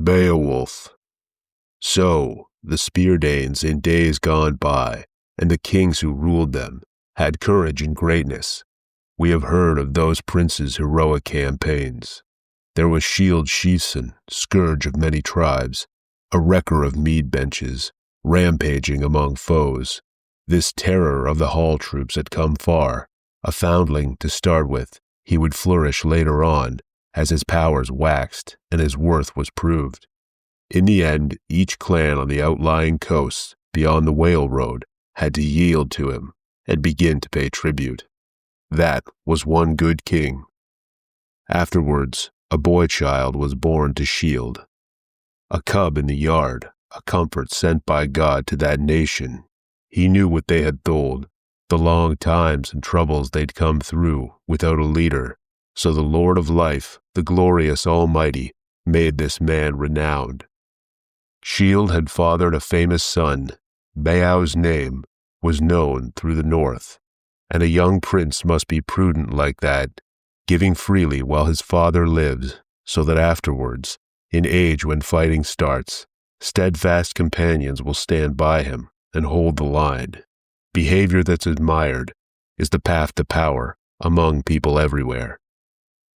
Beowulf. So, the Speardanes in days gone by, and the kings who ruled them, had courage and greatness. We have heard of those princes' heroic campaigns. There was Shield Sheathson, scourge of many tribes, a wrecker of mead benches, rampaging among foes. This terror of the hall troops had come far. A foundling to start with, he would flourish later on, as his powers waxed and his worth was proved. In the end, each clan on the outlying coasts, beyond the Whale Road, had to yield to him and begin to pay tribute. That was one good king. Afterwards, a boy-child was born to Shield. A cub in the yard, a comfort sent by God to that nation. He knew what they had told, the long times and troubles they'd come through without a leader. So the Lord of Life, the glorious Almighty, made this man renowned. Shield had fathered a famous son. Beow's name was known through the north, and a young prince must be prudent like that, giving freely while his father lives, so that afterwards, in age when fighting starts, steadfast companions will stand by him and hold the line. Behavior that's admired is the path to power among people everywhere.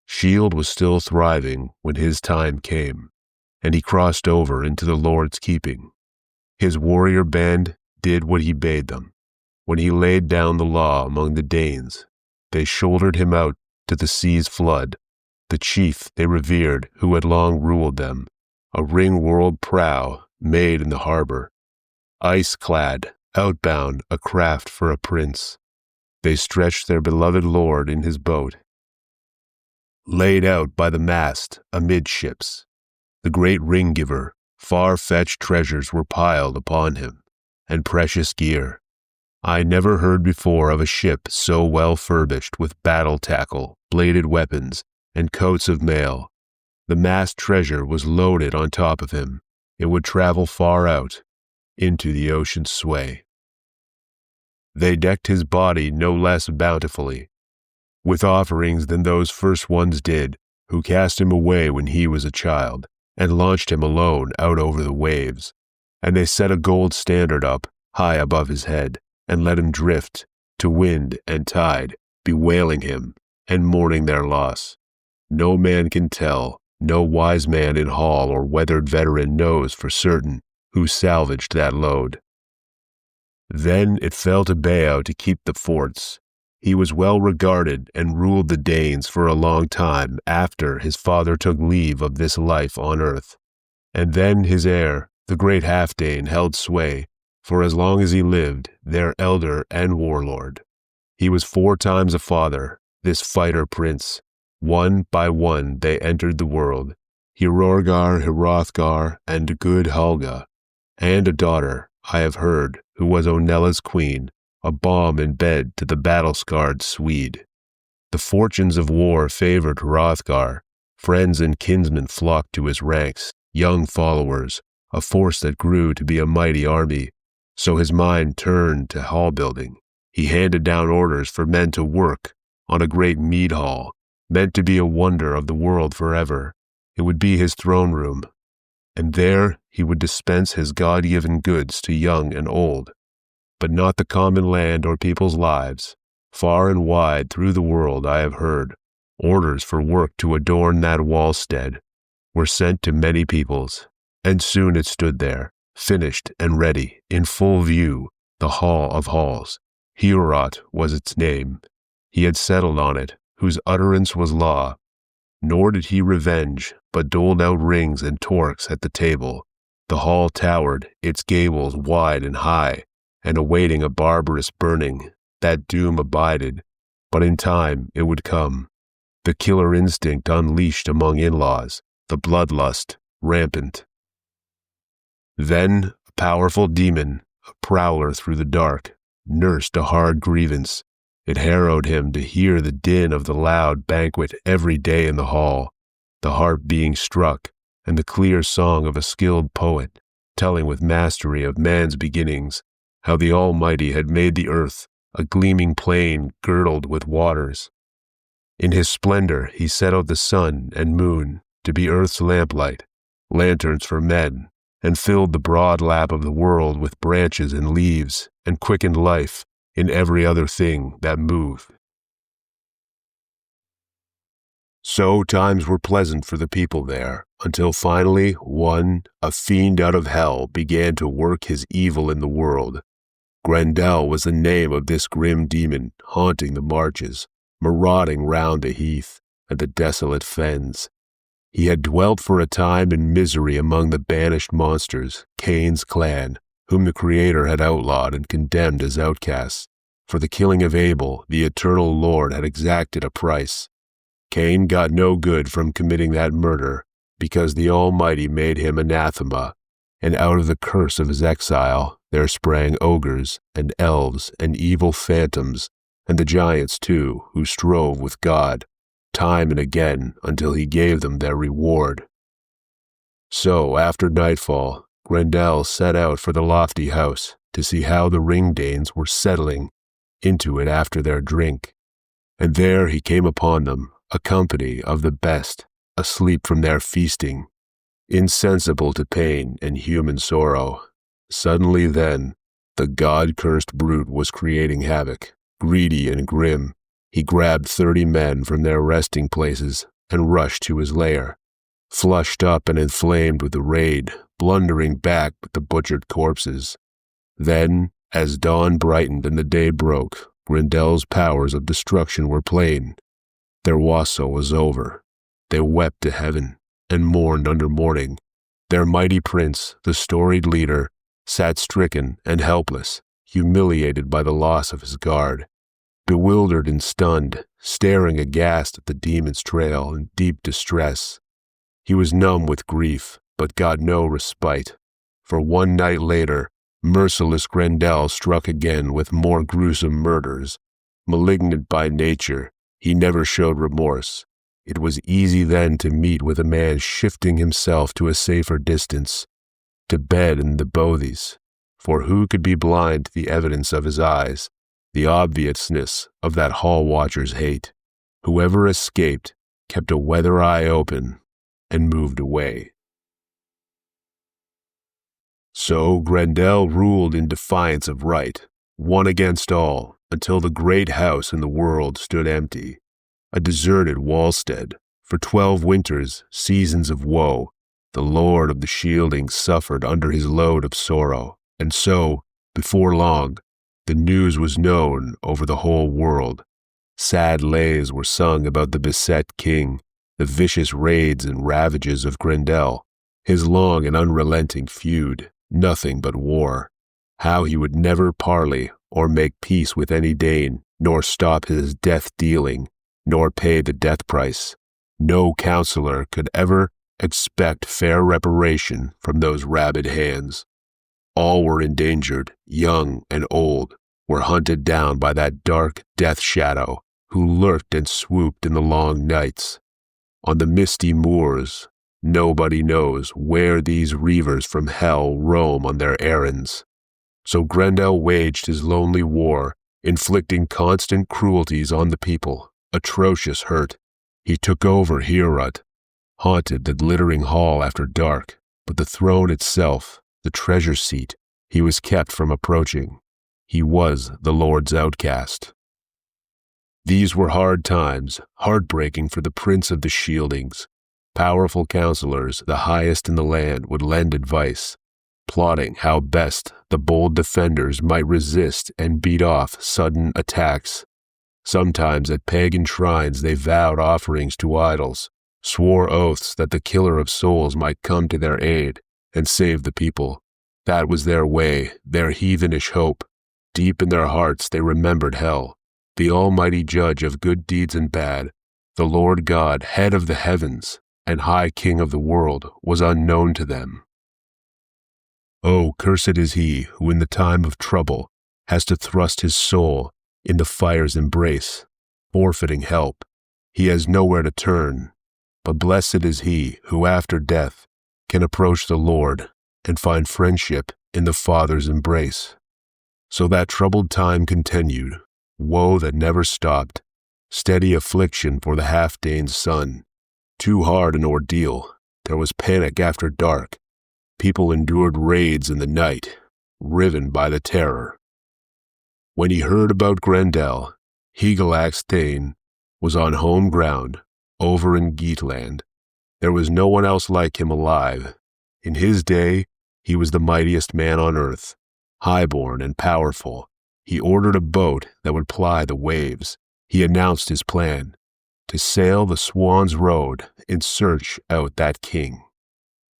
Shield was still thriving when his time came, and he crossed over into the Lord's keeping. His warrior band did what he bade them. When he laid down the law among the Danes, they shouldered him out to the sea's flood, the chief they revered who had long ruled them, a ring-whirled prow made in the harbor, ice-clad, outbound, a craft for a prince. They stretched their beloved lord in his boat, laid out by the mast amidships. The great ring-giver, far-fetched treasures were piled upon him, and precious gear. I never heard before of a ship so well furbished with battle tackle, bladed weapons, and coats of mail. The massed treasure was loaded on top of him. It would travel far out, into the ocean's sway. They decked his body no less bountifully, with offerings than those first ones did, who cast him away when he was a child, and launched him alone out over the waves. And they set a gold standard up, high above his head, and let him drift, to wind and tide, bewailing him, and mourning their loss. No man can tell, no wise man in hall or weathered veteran knows for certain who salvaged that load. Then it fell to Beow to keep the forts. He was well regarded and ruled the Danes for a long time after his father took leave of this life on earth. And then his heir, the great Halfdane, held sway, for as long as he lived, their elder and warlord. He was 4 times a father, this fighter prince. One by one they entered the world, Hrothgar, Hrothgar, and good Helga, and a daughter, I have heard, who was Onella's queen, a balm in bed to the battle-scarred Swede. The fortunes of war favored Hrothgar. Friends and kinsmen flocked to his ranks, young followers, a force that grew to be a mighty army. So his mind turned to hall building. He handed down orders for men to work on a great mead hall, meant to be a wonder of the world forever. It would be his throne room, and there he would dispense his God-given goods to young and old, but not the common land or people's lives. Far and wide through the world I have heard, orders for work to adorn that wallstead were sent to many peoples, and soon it stood there, finished and ready, in full view, the Hall of Halls. Heorot was its name. He had settled on it, whose utterance was law. Nor did he revenge, but doled out rings and torques at the table. The hall towered, its gables wide and high, and awaiting a barbarous burning, that doom abided. But in time it would come. The killer instinct unleashed among in-laws, the bloodlust rampant. Then a powerful demon, a prowler through the dark, nursed a hard grievance. It harrowed him to hear the din of the loud banquet every day in the hall, the harp being struck, and the clear song of a skilled poet, telling with mastery of man's beginnings, how the Almighty had made the earth, a gleaming plain girdled with waters. In his splendor he set out the sun and moon to be earth's lamplight, lanterns for men, and filled the broad lap of the world with branches and leaves, and quickened life in every other thing that moved. So times were pleasant for the people there, until finally one, a fiend out of hell, began to work his evil in the world. Grendel was the name of this grim demon, haunting the marches, marauding round the heath and the desolate fens. He had dwelt for a time in misery among the banished monsters, Cain's clan, whom the Creator had outlawed and condemned as outcasts. For the killing of Abel, the eternal Lord had exacted a price. Cain got no good from committing that murder, because the Almighty made him anathema, and out of the curse of his exile there sprang ogres and elves and evil phantoms, and the giants too, who strove with God, time and again, until he gave them their reward. So, after nightfall, Grendel set out for the lofty house to see how the Ring-Danes were settling into it after their drink. And there he came upon them, a company of the best, asleep from their feasting, insensible to pain and human sorrow. Suddenly then, the god-cursed brute was creating havoc, greedy and grim. He grabbed 30 men from their resting places and rushed to his lair, flushed up and inflamed with the raid, blundering back with the butchered corpses. Then, as dawn brightened and the day broke, Grendel's powers of destruction were plain. Their wassail was over. They wept to heaven and mourned under mourning. Their mighty prince, the storied leader, sat stricken and helpless, humiliated by the loss of his guard, bewildered and stunned, staring aghast at the demon's trail in deep distress. He was numb with grief, but got no respite, for one night later, merciless Grendel struck again with more gruesome murders. Malignant by nature, he never showed remorse. It was easy then to meet with a man shifting himself to a safer distance, to bed in the bothies, for who could be blind to the evidence of his eyes, the obviousness of that hall watcher's hate? Whoever escaped kept a weather eye open and moved away. So Grendel ruled in defiance of right, one against all, until the great house in the world stood empty, a deserted wallstead. For 12 winters, seasons of woe, the Lord of the Shielding suffered under his load of sorrow, and so, before long, the news was known over the whole world. Sad lays were sung about the beset king, the vicious raids and ravages of Grendel, his long and unrelenting feud, nothing but war, how he would never parley or make peace with any Dane, nor stop his death-dealing, nor pay the death price. No counselor could ever expect fair reparation from those rabid hands. All were endangered, young and old, were hunted down by that dark death shadow who lurked and swooped in the long nights. On the misty moors, nobody knows where these reavers from hell roam on their errands. So Grendel waged his lonely war, inflicting constant cruelties on the people, atrocious hurt. He took over Heorot, haunted the glittering hall after dark, but the throne itself, the treasure seat, he was kept from approaching. He was the Lord's outcast. These were hard times, heartbreaking for the Prince of the Shieldings. Powerful counselors, the highest in the land, would lend advice, plotting how best the bold defenders might resist and beat off sudden attacks. Sometimes at pagan shrines they vowed offerings to idols, swore oaths that the killer of souls might come to their aid and save the people. That was their way, their heathenish hope. Deep in their hearts they remembered hell, the almighty judge of good deeds and bad. The Lord God, head of the heavens and high king of the world, was unknown to them. Oh, cursed is he who in the time of trouble has to thrust his soul in the fire's embrace, forfeiting help. He has nowhere to turn, but blessed is he who after death can approach the Lord and find friendship in the Father's embrace. So that troubled time continued, woe that never stopped, steady affliction for the half-Dane's son. Too hard an ordeal, there was panic after dark. People endured raids in the night, riven by the terror. When he heard about Grendel, Hygelac Thane was on home ground, over in Geatland. There was no one else like him alive. In his day, he was the mightiest man on earth, highborn and powerful. He ordered a boat that would ply the waves. He announced his plan, to sail the Swan's Road and search out that king,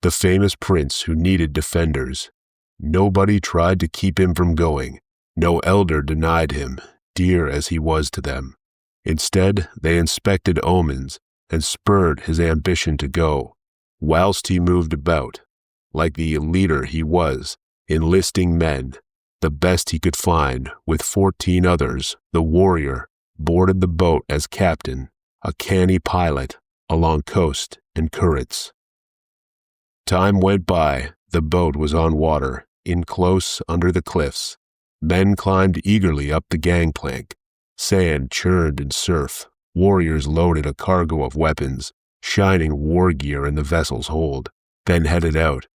the famous prince who needed defenders. Nobody tried to keep him from going. No elder denied him, dear as he was to them. Instead, they inspected omens and spurred his ambition to go, whilst he moved about, like the leader he was, enlisting men, the best he could find. With 14 others, the warrior boarded the boat as captain, a canny pilot, along coast and currents. Time went by. The boat was on water, in close under the cliffs. Men climbed eagerly up the gangplank. Sand churned in surf. Warriors loaded a cargo of weapons, shining war gear in the vessel's hold, then headed out,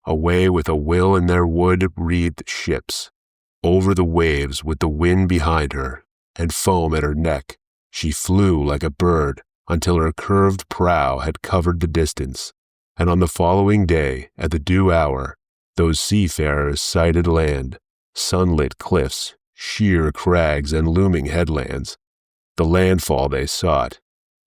away with a will in their wood-wreathed ships. Over the waves with the wind behind her and foam at her neck, she flew like a bird until her curved prow had covered the distance. And on the following day, at the due hour, those seafarers sighted land, sunlit cliffs, sheer crags, and looming headlands. The landfall they sought.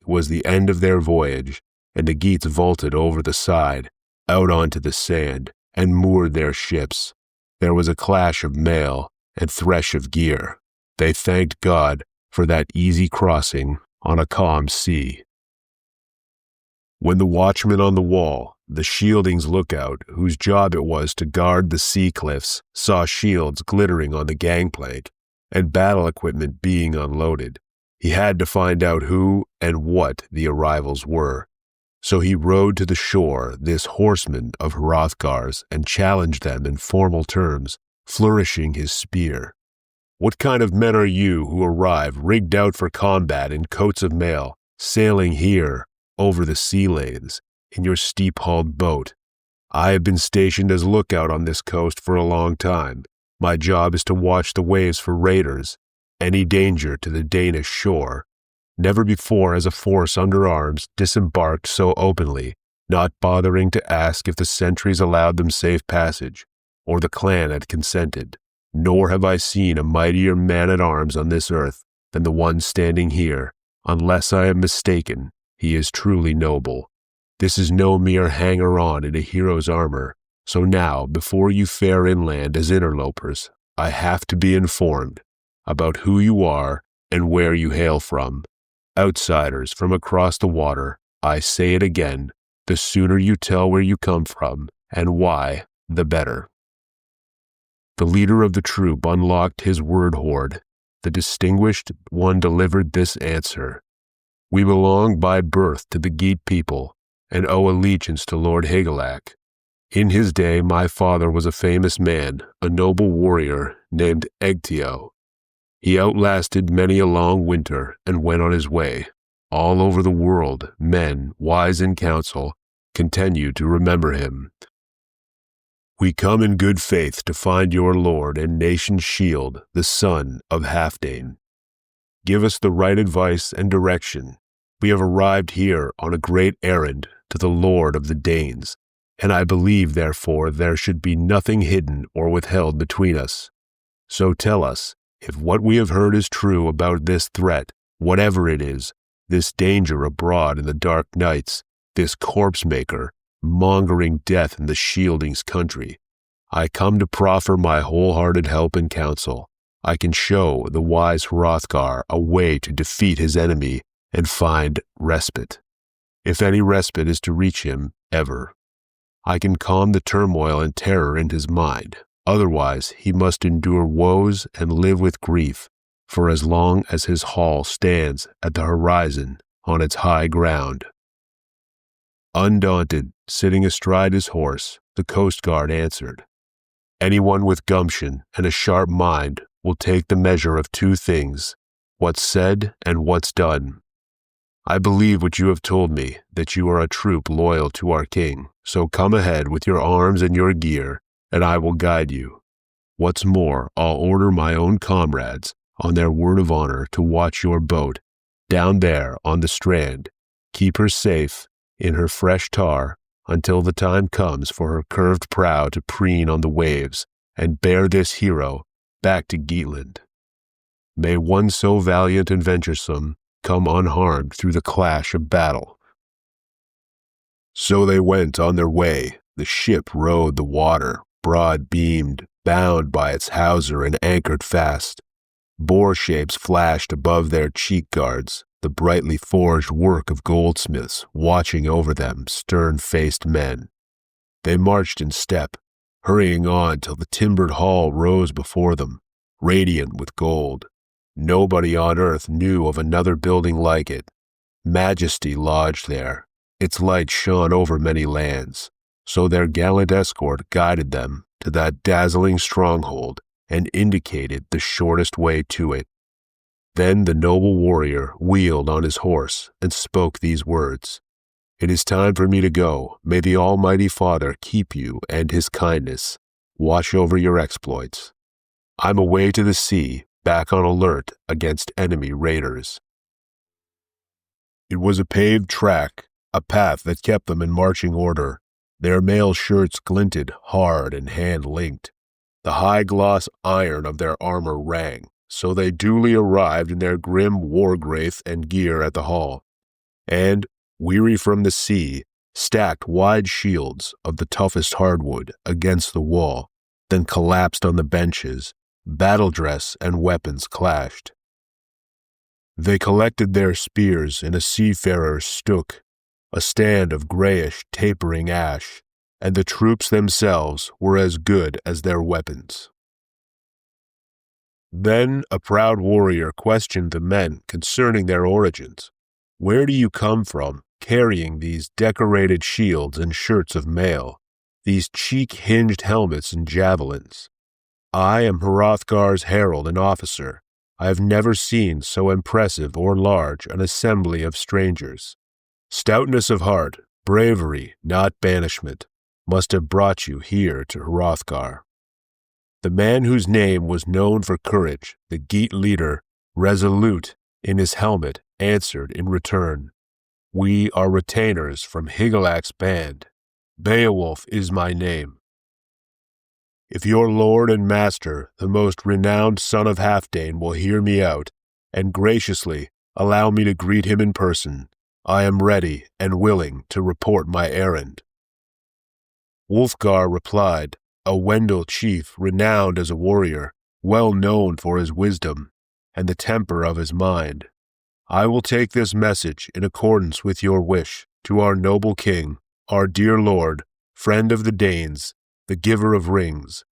It was the end of their voyage, and the Geats vaulted over the side, out onto the sand, and moored their ships. There was a clash of mail and thresh of gear. They thanked God for that easy crossing on a calm sea. When the watchman on the wall, the shielding's lookout, whose job it was to guard the sea cliffs, saw shields glittering on the gangplank and battle equipment being unloaded, he had to find out who and what the arrivals were. So he rode to the shore, this horseman of Hrothgar's, and challenged them in formal terms, flourishing his spear. "What kind of men are you who arrive rigged out for combat in coats of mail, sailing here over the sea lanes in your steep-hulled boat? I have been stationed as lookout on this coast for a long time. My job is to watch the waves for raiders, any danger to the Danish shore. Never before has a force under arms disembarked so openly, not bothering to ask if the sentries allowed them safe passage, or the clan had consented. Nor have I seen a mightier man-at-arms on this earth than the one standing here. Unless I am mistaken, he is truly noble. This is no mere hanger-on in a hero's armor. So now, before you fare inland as interlopers, I have to be informed about who you are and where you hail from. Outsiders from across the water, I say it again, the sooner you tell where you come from and why, the better." The leader of the troop unlocked his word hoard. The distinguished one delivered this answer: "We belong by birth to the Geat people and owe allegiance to Lord Hygelac. In his day my father was a famous man, a noble warrior named Egtio. He outlasted many a long winter and went on his way. All over the world, men, wise in council, continue to remember him. We come in good faith to find your lord and nation's shield, the son of Halfdane. Give us the right advice and direction. We have arrived here on a great errand to the lord of the Danes, and I believe, therefore, there should be nothing hidden or withheld between us. So tell us, if what we have heard is true about this threat, whatever it is, this danger abroad in the dark nights, this corpse-maker, mongering death in the shielding's country. I come to proffer my wholehearted help and counsel. I can show the wise Hrothgar a way to defeat his enemy and find respite, if any respite is to reach him ever. I can calm the turmoil and terror in his mind. Otherwise, he must endure woes and live with grief for as long as his hall stands at the horizon on its high ground." Undaunted, sitting astride his horse, the Coast Guard answered, "Anyone with gumption and a sharp mind will take the measure of two things, what's said and what's done. I believe what you have told me, that you are a troop loyal to our king, so come ahead with your arms and your gear, and I will guide you. What's more, I'll order my own comrades, on their word of honor, to watch your boat, down there on the strand. Keep her safe, in her fresh tar, until the time comes for her curved prow to preen on the waves, and bear this hero back to Geatland. May one so valiant and venturesome come unharmed through the clash of battle." So they went on their way. The ship rode the water, broad-beamed, bound by its hawser and anchored fast. Boar shapes flashed above their cheek guards, the brightly forged work of goldsmiths watching over them, stern-faced men. They marched in step, hurrying on till the timbered hall rose before them, radiant with gold. Nobody on earth knew of another building like it. Majesty lodged there. Its light shone over many lands, so their gallant escort guided them to that dazzling stronghold and indicated the shortest way to it. Then the noble warrior wheeled on his horse and spoke these words: "It is time for me to go. May the Almighty Father keep you and his kindness watch over your exploits. I'm away to the sea, back on alert against enemy raiders." It was a paved track, a path that kept them in marching order. Their mail shirts glinted, hard and hand-linked. The high-gloss iron of their armor rang, so they duly arrived in their grim war-graith and gear at the hall, and, weary from the sea, stacked wide shields of the toughest hardwood against the wall, then collapsed on the benches. Battle dress and weapons clashed. They collected their spears in a seafarer's stook, a stand of grayish, tapering ash, and the troops themselves were as good as their weapons. Then a proud warrior questioned the men concerning their origins. "Where do you come from, carrying these decorated shields and shirts of mail, these cheek-hinged helmets and javelins?" "I am Hrothgar's herald and officer. I have never seen so impressive or large an assembly of strangers. Stoutness of heart, bravery, not banishment, must have brought you here to Hrothgar." The man whose name was known for courage, the Geat leader, resolute in his helmet, answered in return, "We are retainers from Higelac band. Beowulf is my name. If your lord and master, the most renowned son of Halfdane, will hear me out, and graciously allow me to greet him in person, I am ready and willing to report my errand." Wulfgar replied, a Wendel chief renowned as a warrior, well known for his wisdom and the temper of his mind, "I will take this message in accordance with your wish to our noble king, our dear lord, friend of the Danes, the giver of rings.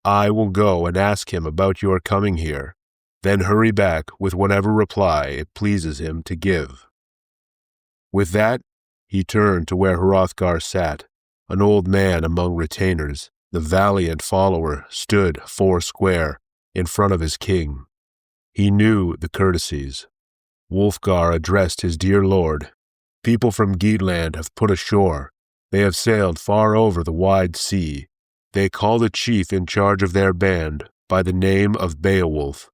I will go and ask him about your coming here, then hurry back with whatever reply it pleases him to give." With that, he turned to where Hrothgar sat, an old man among retainers. The valiant follower stood foursquare in front of his king. He knew the courtesies. Wulfgar addressed his dear lord. "People from Geatland have put ashore. They have sailed far over the wide sea. They call the chief in charge of their band by the name of Beowulf.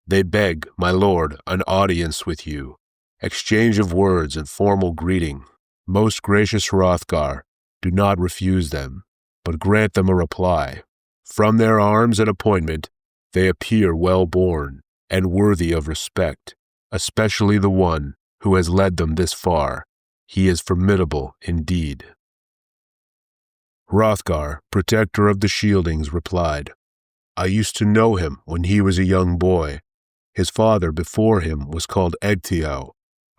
They beg, my lord, an audience with you, exchange of words and formal greeting. Most gracious Hrothgar, do not refuse them, but grant them a reply. From their arms and appointment, they appear well born and worthy of respect, especially the one who has led them this far. He is formidable indeed." Hrothgar, protector of the Shieldings, replied, "I used to know him when he was a young boy. His father before him was called Ecgtheow.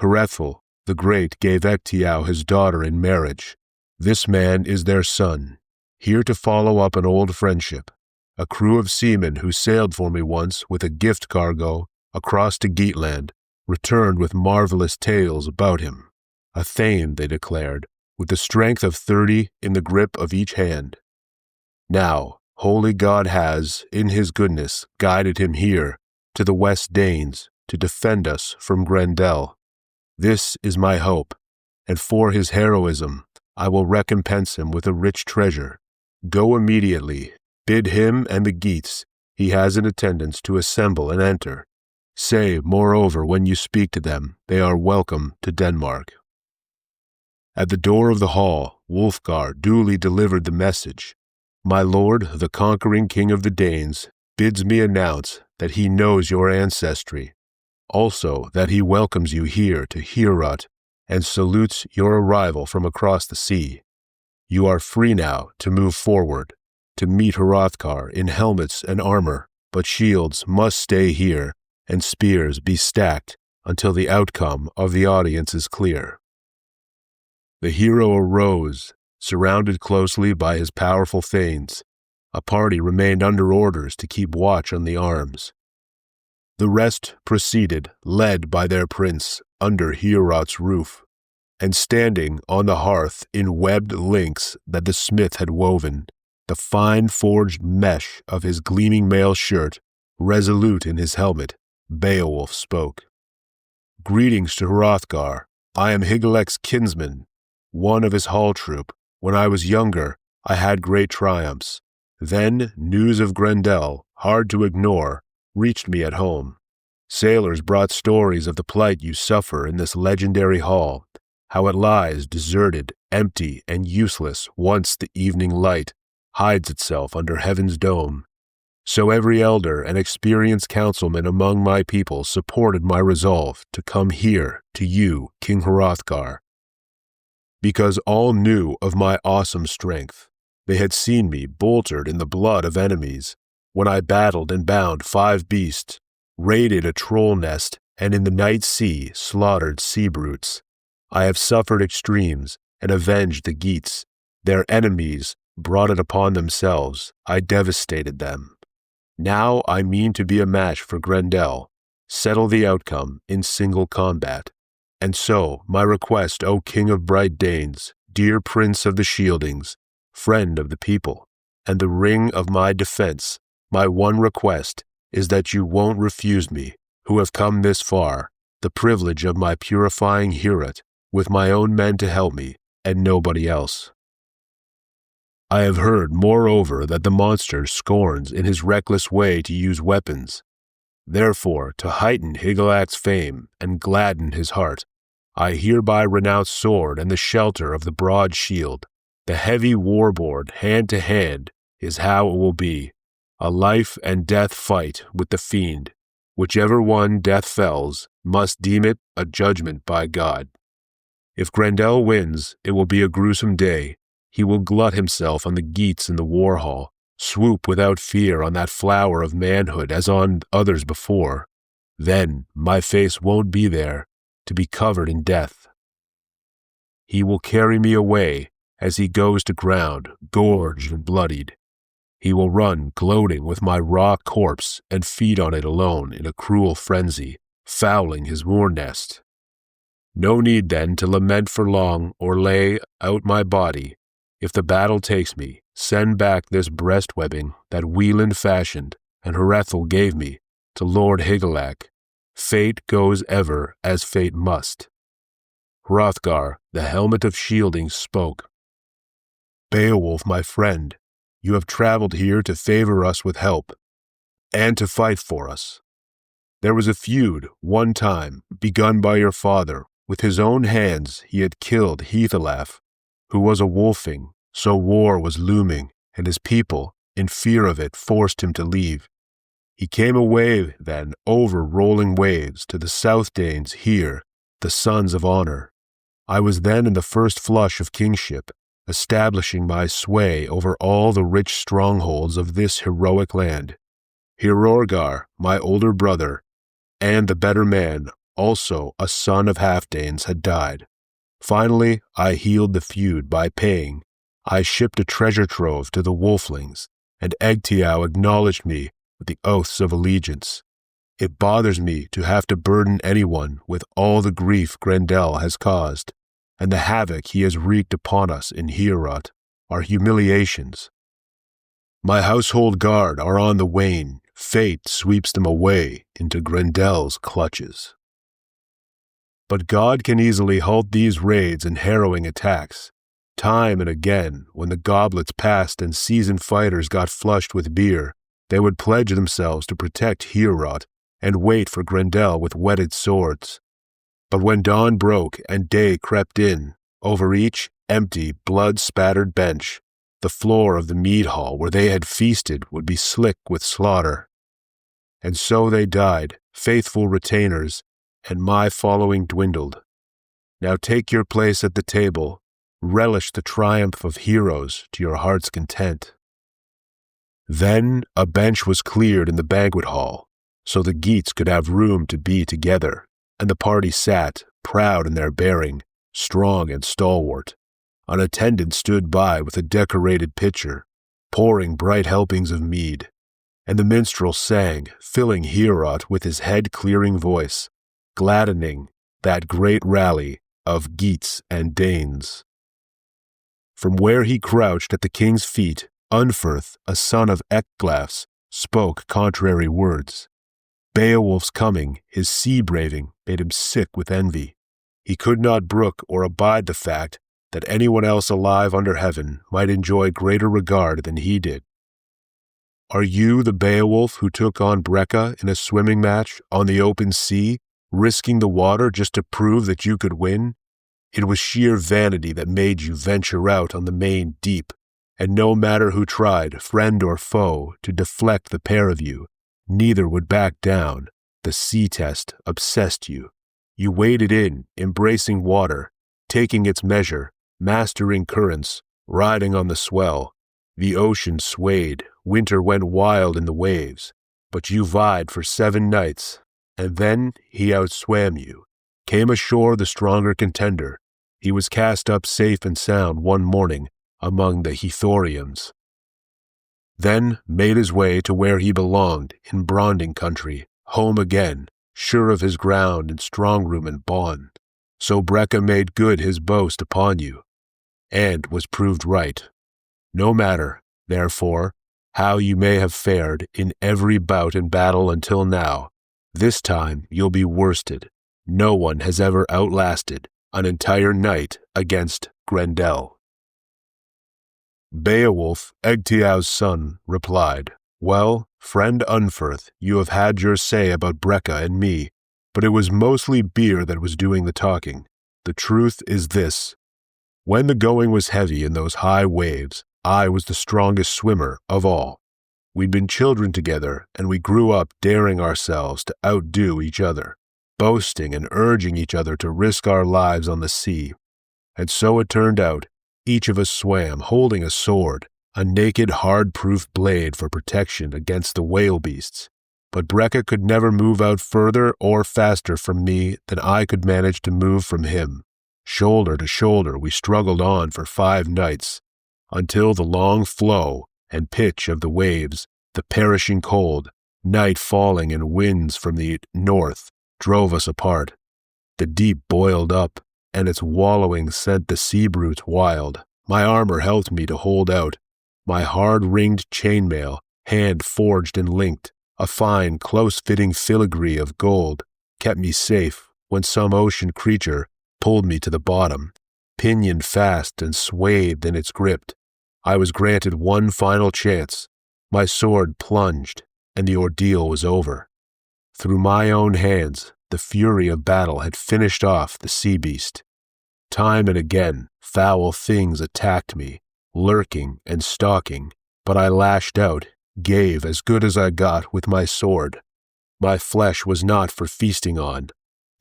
Hrethel the Great gave Ecgtheow his daughter in marriage. This man is their son, here to follow up an old friendship. A crew of seamen who sailed for me once with a gift cargo across to Geatland returned with marvelous tales about him. A thane, they declared, with the strength of 30 in the grip of each hand. Now, holy God has, in his goodness, guided him here to the West Danes to defend us from Grendel. This is my hope, and for his heroism I will recompense him with a rich treasure. Go immediately, bid him and the Geats he has in attendance to assemble and enter. Say, moreover, when you speak to them, they are welcome to Denmark." At the door of the hall, Wulfgar duly delivered the message. "My lord, the conquering king of the Danes, bids me announce that he knows your ancestry, also that he welcomes you here to Heorot and salutes your arrival from across the sea. You are free now to move forward, to meet Hrothgar in helmets and armor, but shields must stay here and spears be stacked until the outcome of the audience is clear." The hero arose, surrounded closely by his powerful thanes. A party remained under orders to keep watch on the arms. The rest proceeded, led by their prince, under Heorot's roof, and standing on the hearth in webbed links that the smith had woven, the fine forged mesh of his gleaming mail shirt, resolute in his helmet, Beowulf spoke. "Greetings to Hrothgar. I am Hygelac's kinsman, one of his hall troop. When I was younger, I had great triumphs. Then news of Grendel, hard to ignore, reached me at home. Sailors brought stories of the plight you suffer in this legendary hall, how it lies deserted, empty, and useless once the evening light hides itself under heaven's dome. So every elder and experienced councilman among my people supported my resolve to come here to you, King Hrothgar. Because all knew of my awesome strength. They had seen me boltered in the blood of enemies, when I battled and bound 5 beasts, raided a troll nest, and in the night sea slaughtered sea brutes. I have suffered extremes and avenged the Geats. Their enemies brought it upon themselves. I devastated them. Now I mean to be a match for Grendel, settle the outcome in single combat. And so, my request, O King of bright Danes, dear Prince of the Shieldings, friend of the people, and the ring of my defense, my one request is that you won't refuse me, who have come this far, the privilege of my purifying Heorot, with my own men to help me, and nobody else. I have heard, moreover, that the monster scorns in his reckless way to use weapons. Therefore, to heighten Hygelac's fame and gladden his heart, I hereby renounce sword and the shelter of the broad shield. The heavy war-board, hand to hand, is how it will be, a life and death fight with the fiend. Whichever one death fells must deem it a judgment by God. If Grendel wins, it will be a gruesome day. He will glut himself on the Geats in the war hall, swoop without fear on that flower of manhood as on others before. Then my face won't be there, to be covered in death. He will carry me away as he goes to ground, gorged and bloodied. He will run gloating with my raw corpse and feed on it alone in a cruel frenzy, fouling his war nest. No need then to lament for long or lay out my body. If the battle takes me, send back this breast-webbing that Wieland fashioned and Hrethel gave me to Lord Hygelac. Fate goes ever as fate must." Hrothgar, the helmet of shielding, spoke. "Beowulf, my friend, you have traveled here to favor us with help, and to fight for us. There was a feud, one time, begun by your father. With his own hands he had killed Heathelaf, who was a wolfing, so war was looming, and his people, in fear of it, forced him to leave. He came away then over rolling waves to the South Danes here, the sons of honor. I was then in the first flush of kingship, establishing my sway over all the rich strongholds of this heroic land. Hrothgar, my older brother, and the better man, also a son of Halfdanes, had died. Finally, I healed the feud by paying. I shipped a treasure trove to the Wolflings, and Egtiau acknowledged me with the oaths of allegiance. It bothers me to have to burden anyone with all the grief Grendel has caused, and the havoc he has wreaked upon us in Heorot, our humiliations. My household guard are on the wane. Fate sweeps them away into Grendel's clutches." But God can easily halt these raids and harrowing attacks. Time and again, when the goblets passed and seasoned fighters got flushed with beer, they would pledge themselves to protect Heorot and wait for Grendel with whetted swords. But when dawn broke and day crept in, over each empty, blood-spattered bench, the floor of the mead hall where they had feasted would be slick with slaughter. And so they died, faithful retainers, and my following dwindled. Now take your place at the table, relish the triumph of heroes to your heart's content. Then a bench was cleared in the banquet hall, so the Geats could have room to be together, and the party sat, proud in their bearing, strong and stalwart. An attendant stood by with a decorated pitcher, pouring bright helpings of mead, and the minstrel sang, filling Heorot with his head-clearing voice, gladdening that great rally of Geats and Danes. From where he crouched at the king's feet, Unferth, a son of Ecglaf's, spoke contrary words. Beowulf's coming, his sea-braving, made him sick with envy. He could not brook or abide the fact that anyone else alive under heaven might enjoy greater regard than he did. Are you the Beowulf who took on Breca in a swimming match on the open sea, risking the water just to prove that you could win? It was sheer vanity that made you venture out on the main deep, and no matter who tried, friend or foe, to deflect the pair of you, neither would back down. The sea test obsessed you. You waded in, embracing water, taking its measure, mastering currents, riding on the swell. The ocean swayed, winter went wild in the waves, but you vied for 7 nights, and then he outswam you. Came ashore the stronger contender. He was cast up safe and sound one morning among the Hethorians. Then made his way to where he belonged, in Bronding country, home again, sure of his ground in strong room and bawn. So Breca made good his boast upon you, and was proved right. No matter, therefore, how you may have fared in every bout and battle until now, this time you'll be worsted. No one has ever outlasted an entire night against Grendel. Beowulf, Ecgtheow's son, replied, Well, friend Unferth, you have had your say about Breca and me, but it was mostly beer that was doing the talking. The truth is this. When the going was heavy in those high waves, I was the strongest swimmer of all. We'd been children together, and we grew up daring ourselves to outdo each other, boasting and urging each other to risk our lives on the sea. And so it turned out, each of us swam holding a sword, a naked, hard-proof blade for protection against the whale beasts. But Breca could never move out further or faster from me than I could manage to move from him. Shoulder to shoulder we struggled on for 5 nights, until the long flow and pitch of the waves, the perishing cold, night falling and winds from the north drove us apart. The deep boiled up, and its wallowing sent the sea brutes wild. My armor helped me to hold out. My hard-ringed chainmail, hand-forged and linked, a fine, close-fitting filigree of gold, kept me safe when some ocean creature pulled me to the bottom, pinioned fast and swathed in its grip. I was granted one final chance. My sword plunged, and the ordeal was over. Through my own hands, the fury of battle had finished off the sea beast. Time and again, foul things attacked me, lurking and stalking, but I lashed out, gave as good as I got with my sword. My flesh was not for feasting on.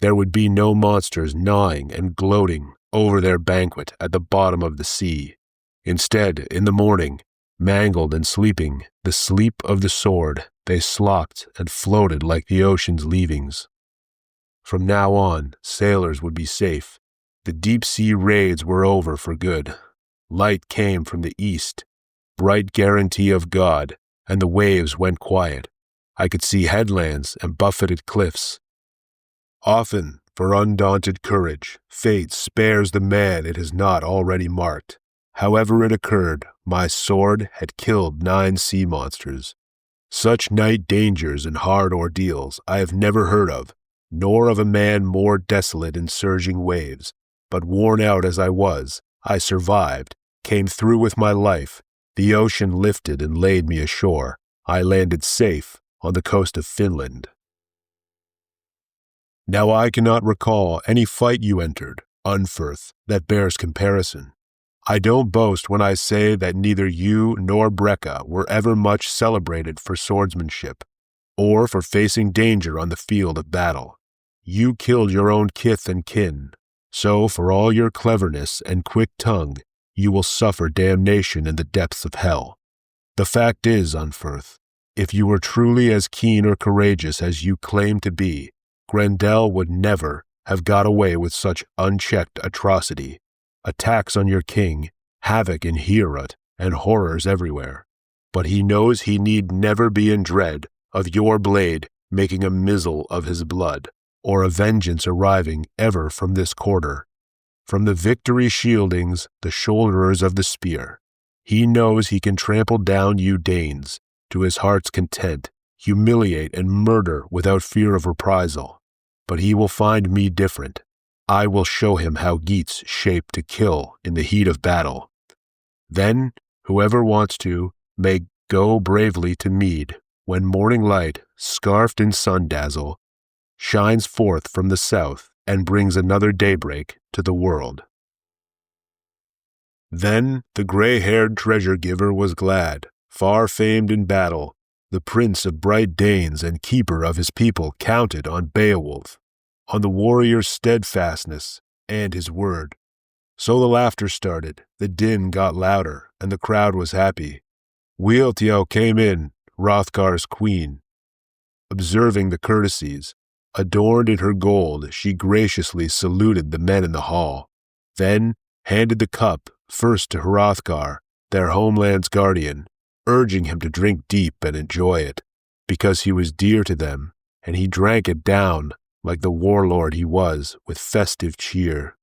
There would be no monsters gnawing and gloating over their banquet at the bottom of the sea. Instead, in the morning, mangled and sleeping, the sleep of the sword, they slopped and floated like the ocean's leavings. From now on, sailors would be safe. The deep-sea raids were over for good. Light came from the east, bright guarantee of God, and the waves went quiet. I could see headlands and buffeted cliffs. Often, for undaunted courage, fate spares the man it has not already marked. However it occurred, my sword had killed 9 sea monsters. Such night dangers and hard ordeals I have never heard of, nor of a man more desolate in surging waves, but worn out as I was, I survived, came through with my life, the ocean lifted and laid me ashore, I landed safe on the coast of Finland. Now I cannot recall any fight you entered, Unferth, that bears comparison. I don't boast when I say that neither you nor Brecca were ever much celebrated for swordsmanship, or for facing danger on the field of battle. You killed your own kith and kin, so for all your cleverness and quick tongue, you will suffer damnation in the depths of hell. The fact is, Unferth, if you were truly as keen or courageous as you claim to be, Grendel would never have got away with such unchecked atrocity. Attacks on your king, havoc in Heorot, and horrors everywhere. But he knows he need never be in dread of your blade making a mizzle of his blood, or a vengeance arriving ever from this quarter. From the victory shieldings, the shoulderers of the spear, he knows he can trample down you Danes, to his heart's content, humiliate and murder without fear of reprisal. But he will find me different. I will show him how Geats shape to kill in the heat of battle. Then, whoever wants to, may go bravely to mead, when morning light, scarfed in sun dazzle, shines forth from the south and brings another daybreak to the world. Then the gray-haired treasure-giver was glad, far famed in battle, the prince of bright Danes and keeper of his people counted on Beowulf, on the warrior's steadfastness and his word. So the laughter started, the din got louder, and the crowd was happy. Wealhtheow came in, Hrothgar's queen. Observing the courtesies, adorned in her gold, she graciously saluted the men in the hall, then handed the cup first to Hrothgar, their homeland's guardian, urging him to drink deep and enjoy it, because he was dear to them, and he drank it down like the warlord he was, with festive cheer.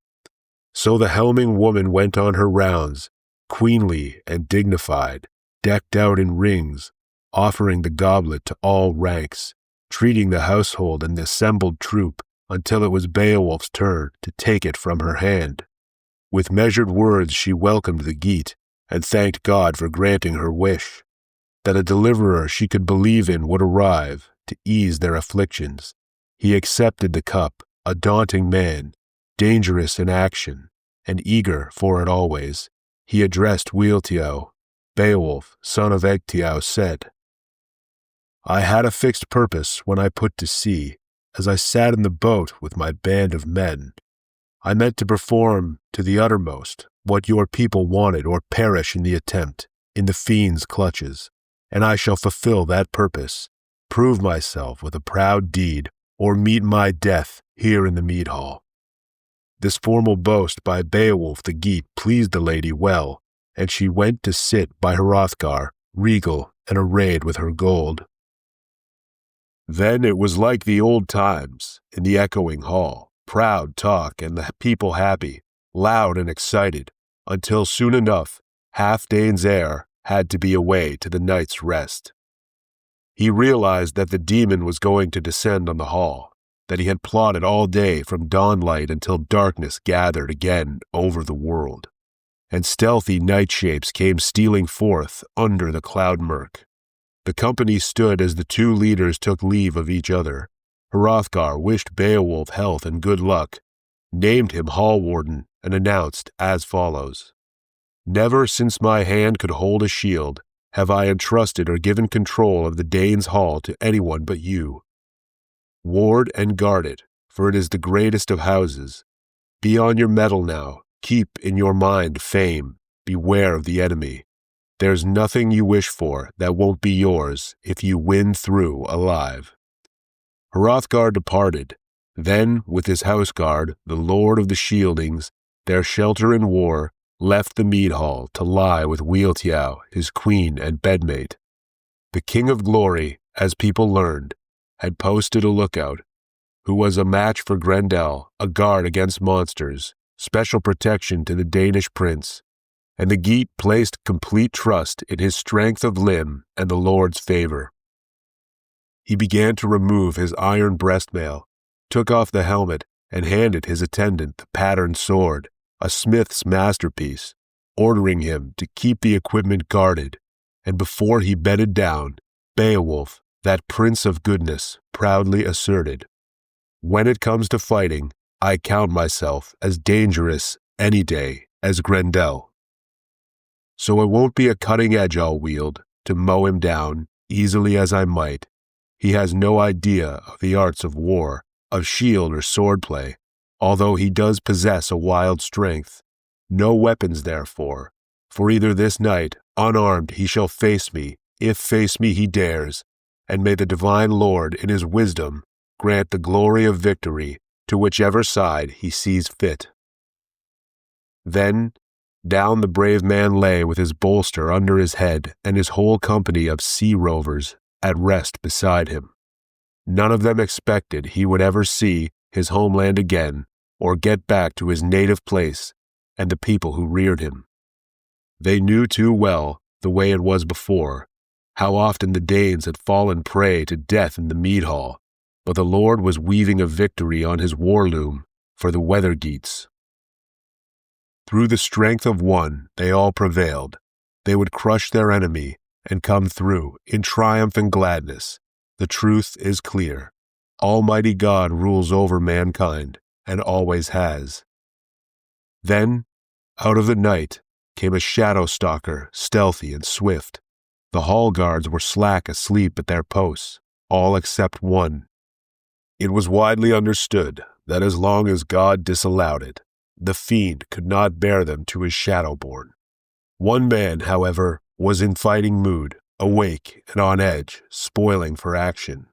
So the helming woman went on her rounds, queenly and dignified, decked out in rings, offering the goblet to all ranks, treating the household and the assembled troop until it was Beowulf's turn to take it from her hand. With measured words she welcomed the Geat, and thanked God for granting her wish, that a deliverer she could believe in would arrive to ease their afflictions. He accepted the cup, a daunting man, dangerous in action, and eager for it always. He addressed Wealhtheow. Beowulf, son of Ecgtheow, said, I had a fixed purpose when I put to sea, as I sat in the boat with my band of men. I meant to perform to the uttermost what your people wanted, or perish in the attempt, in the fiend's clutches, and I shall fulfill that purpose, prove myself with a proud deed, or meet my death here in the mead hall. This formal boast by Beowulf the Geat pleased the lady well, and she went to sit by Hrothgar, regal and arrayed with her gold. Then it was like the old times, in the echoing hall, proud talk and the people happy, loud and excited, until soon enough Halfdane's heir had to be away to the night's rest. He realized that the demon was going to descend on the hall, that he had plotted all day from dawnlight until darkness gathered again over the world, and stealthy night shapes came stealing forth under the cloud murk. The company stood as the two leaders took leave of each other. Hrothgar wished Beowulf health and good luck, named him hall warden, and announced as follows: Never since my hand could hold a shield have I entrusted or given control of the Danes' hall to anyone but you. Ward and guard it, for it is the greatest of houses. Be on your mettle now, keep in your mind fame, beware of the enemy. There's nothing you wish for that won't be yours if you win through alive. Hrothgar departed. Then, with his houseguard, the lord of the Shieldings, their shelter in war, left the mead hall to lie with Wealhtheow, his queen and bedmate. The King of Glory, as people learned, had posted a lookout, who was a match for Grendel, a guard against monsters, special protection to the Danish prince, and the Geat placed complete trust in his strength of limb and the Lord's favor. He began to remove his iron breastmail, took off the helmet, and handed his attendant the patterned sword, a smith's masterpiece, ordering him to keep the equipment guarded. And before he bedded down, Beowulf, that prince of goodness, proudly asserted, "When it comes to fighting, I count myself as dangerous any day as Grendel. So it won't be a cutting edge I'll wield to mow him down easily as I might. He has no idea of the arts of war, of shield or sword play, although he does possess a wild strength. No weapons, therefore, for either this night, unarmed, he shall face me, if face me he dares, and may the divine Lord, in his wisdom, grant the glory of victory to whichever side he sees fit." Then down the brave man lay with his bolster under his head and his whole company of sea rovers at rest beside him. None of them expected he would ever see his homeland again or get back to his native place and the people who reared him. They knew too well the way it was before, how often the Danes had fallen prey to death in the mead hall, but the Lord was weaving a victory on his war loom for the weather geats. Through the strength of one, they all prevailed. They would crush their enemy and come through in triumph and gladness. The truth is clear. Almighty God rules over mankind and always has. Then, out of the night, came a shadow stalker, stealthy and swift. The hall guards were slack asleep at their posts, all except one. It was widely understood that as long as God disallowed it, the fiend could not bear them to his shadowborn. One man, however, was in fighting mood, awake and on edge, spoiling for action.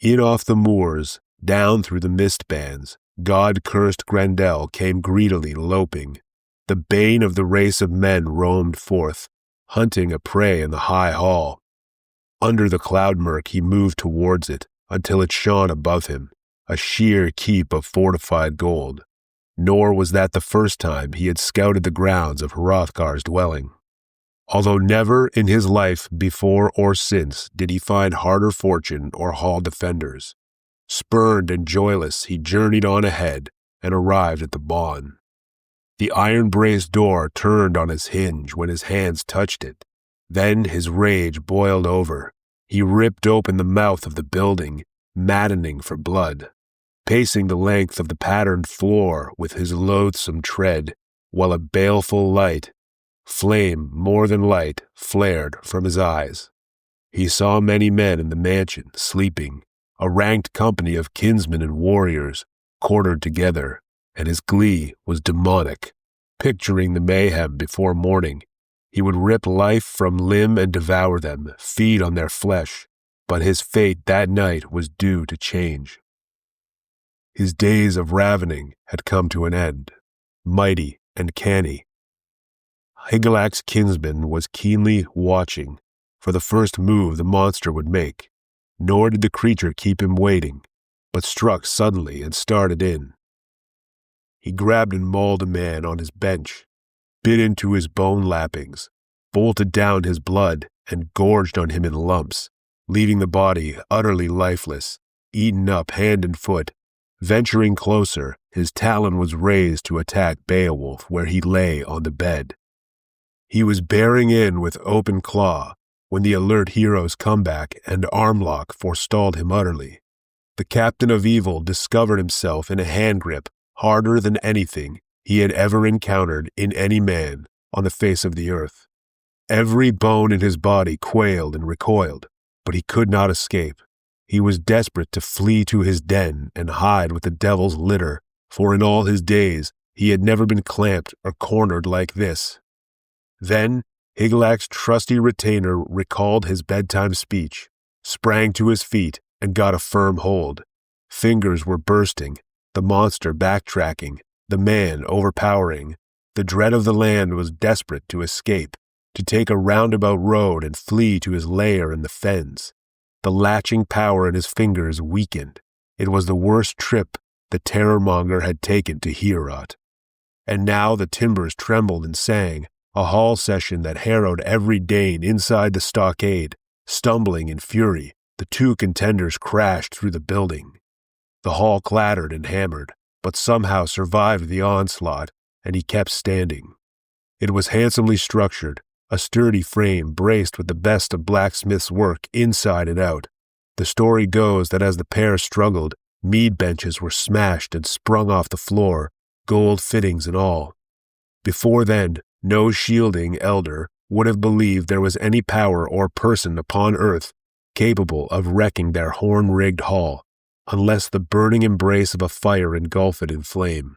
In off the moors, down through the mist bands, God-cursed Grendel came greedily loping. The bane of the race of men roamed forth, hunting a prey in the high hall. Under the cloud murk he moved towards it, until it shone above him, a sheer keep of fortified gold. Nor was that the first time he had scouted the grounds of Hrothgar's dwelling. Although never in his life before or since did he find harder fortune or hall defenders. Spurned and joyless, he journeyed on ahead and arrived at the bawn. The iron-braced door turned on its hinge when his hands touched it. Then his rage boiled over. He ripped open the mouth of the building, maddening for blood, pacing the length of the patterned floor with his loathsome tread, while a baleful light, flame more than light, flared from his eyes. He saw many men in the mansion, sleeping, a ranked company of kinsmen and warriors, quartered together, and his glee was demonic. Picturing the mayhem before morning, he would rip life from limb and devour them, feed on their flesh, but his fate that night was due to change. His days of ravening had come to an end, mighty and canny. Hygelac's kinsman was keenly watching for the first move the monster would make, nor did the creature keep him waiting, but struck suddenly and started in. He grabbed and mauled a man on his bench, bit into his bone lappings, bolted down his blood, and gorged on him in lumps, leaving the body utterly lifeless, eaten up hand and foot. Venturing closer, his talon was raised to attack Beowulf where he lay on the bed. He was bearing in with open claw when the alert hero's comeback and armlock forestalled him utterly. The captain of evil discovered himself in a hand grip harder than anything he had ever encountered in any man on the face of the earth. Every bone in his body quailed and recoiled, but he could not escape. He was desperate to flee to his den and hide with the devil's litter, for in all his days he had never been clamped or cornered like this. Then Hygelac's trusty retainer recalled his bedtime speech, sprang to his feet, and got a firm hold. Fingers were bursting, the monster backtracking, the man overpowering. The dread of the land was desperate to escape, to take a roundabout road and flee to his lair in the fens. The latching power in his fingers weakened. It was the worst trip the terrormonger had taken to Heorot. And now the timbers trembled and sang, a hall session that harrowed every Dane inside the stockade. Stumbling in fury, the two contenders crashed through the building. The hall clattered and hammered, but somehow survived the onslaught, and he kept standing. It was handsomely structured, a sturdy frame braced with the best of blacksmith's work inside and out. The story goes that as the pair struggled, mead benches were smashed and sprung off the floor, gold fittings and all. Before then, no shielding elder would have believed there was any power or person upon earth capable of wrecking their horn-rigged hall, unless the burning embrace of a fire engulfed it in flame.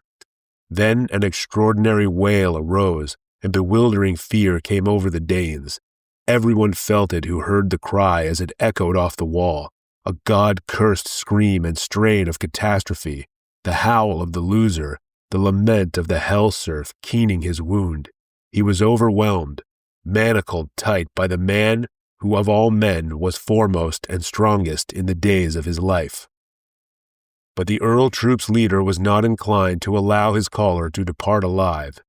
Then an extraordinary wail arose, and bewildering fear came over the Danes. Everyone felt it who heard the cry as it echoed off the wall, a god-cursed scream and strain of catastrophe, the howl of the loser, the lament of the hell-serf keening his wound. He was overwhelmed, manacled tight by the man who of all men was foremost and strongest in the days of his life. But the Earl Troop's leader was not inclined to allow his caller to depart alive.